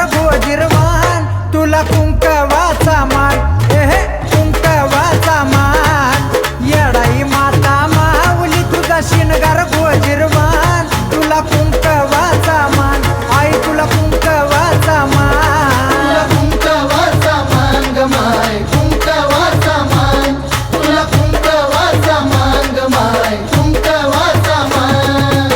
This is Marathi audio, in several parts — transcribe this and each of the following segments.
शिणगार गोजिरवान तुला कुंकवाचा मान हे कुंकवाचा मान येडाई माता माऊली तुझा शिणगार गोजिरवान तुला कुंकवाचा मान आई तुला कुंकवाचा मान तुला कुंकवाचा मान ग माय कुंकवाचा मान तुला कुंकवाचा मान ग माय कुंकवाचा मान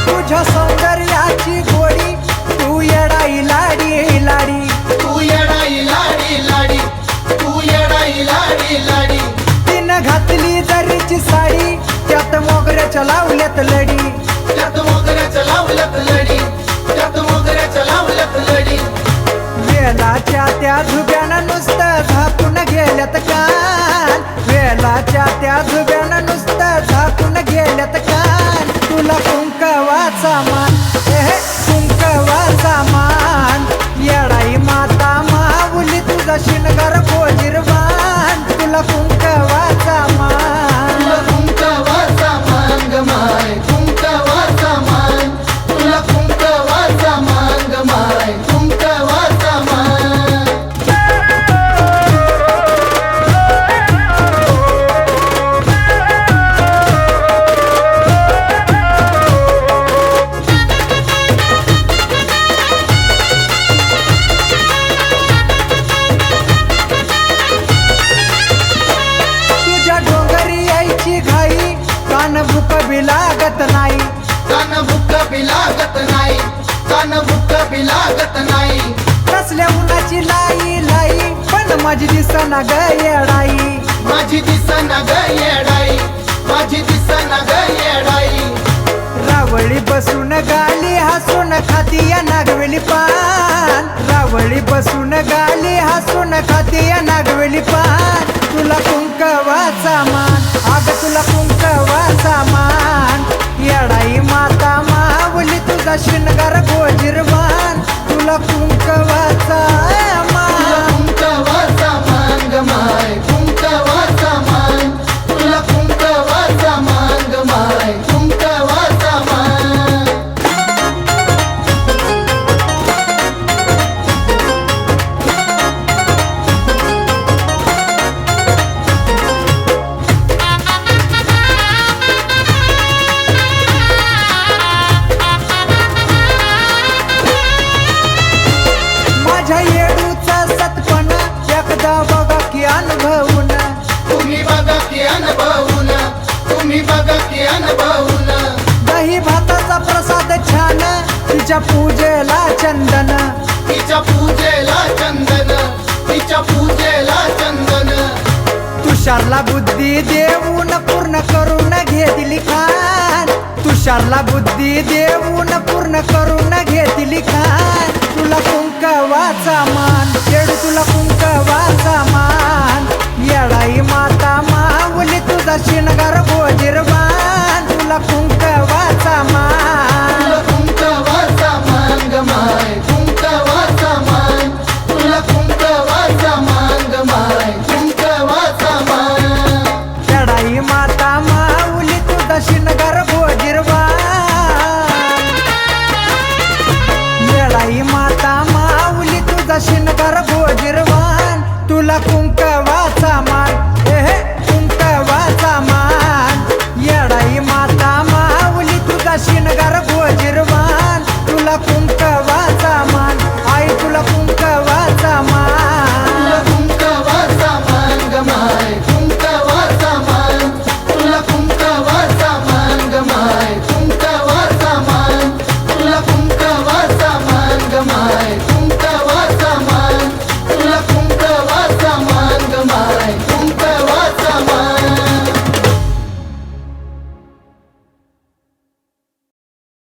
तुझ्या सौंदर्याची गोडी तू येडाई लाडी लाडी तू येडाई लाडी लाडी तू येडाई लाडी लाडी तिनं घातली दरीची साडी त्यात मोगऱ्याच्या लावल्यात लडी त्यात मोगऱ्याच्या लावल्यात लडी त्यात मोगऱ्याच्या लावल्यात लडी वेलाच्या त्या धुब्यानं नुसतं झाकून गेल्यात कान वेलाच्या त्या धुब्यानं नुसतं झाकून गेल्यात कान तुला कुंकवाचा मान कुंकवाचा मान येडाई माता माऊली तुझा शिणगार गोजिरवान तुला कुंकवाचा मान तुला कुंकवाचा मान ग माय कुंकवाचा मान तुला कुंकवाचा मान ग माय कुंकवाचा मान तुझ्या डोंगरी यायची घाई कान भूक बी लागत नाही कान भुक्क बी लागत नाही कान भुक्क बी लागत नाही कसल्या उन्हाची लाई लाई पण माझी दिसना ग येडाई माझी दिसना ग येडाई माझी दिसना ग येडाई रावळी बसून गाली हसून खाती या नागवेली पान रावळी बसून गाली हसून खाती या नागवेली पान तुला कुंकवाचा मान अग तुला कुंकवाचा मान येडाई माता माऊली तुझा शिणगार गोजिरवान तुला कुंकवाचा तुला मान कुंकवाचा मान ग माय कुंकवाचा मान तुला कुंकवाचा मान ग माय कुंकवाचा मान माझ्या येडूचा सतपणा एकदा बघा की अनुभवून तुम्ही बघा की अनुभवून तुम्ही बघा की अनुभवून दही भाताचा प्रसाद छान तिच्या पूजेला चंदन तिच्या पूजेला चंदन तिच्या पूजेला चंदन तुषारला बुद्धी देऊन पूर्ण करून घेतली खान तुषारला बुद्धी देऊन पूर्ण करून घेतली खान तुला कुंकवाचा मान येडू तुला कुंकवाचा मान येडाई माता माऊली तुझा शिणगार गोजिरवान तुला कुंकवाचा मान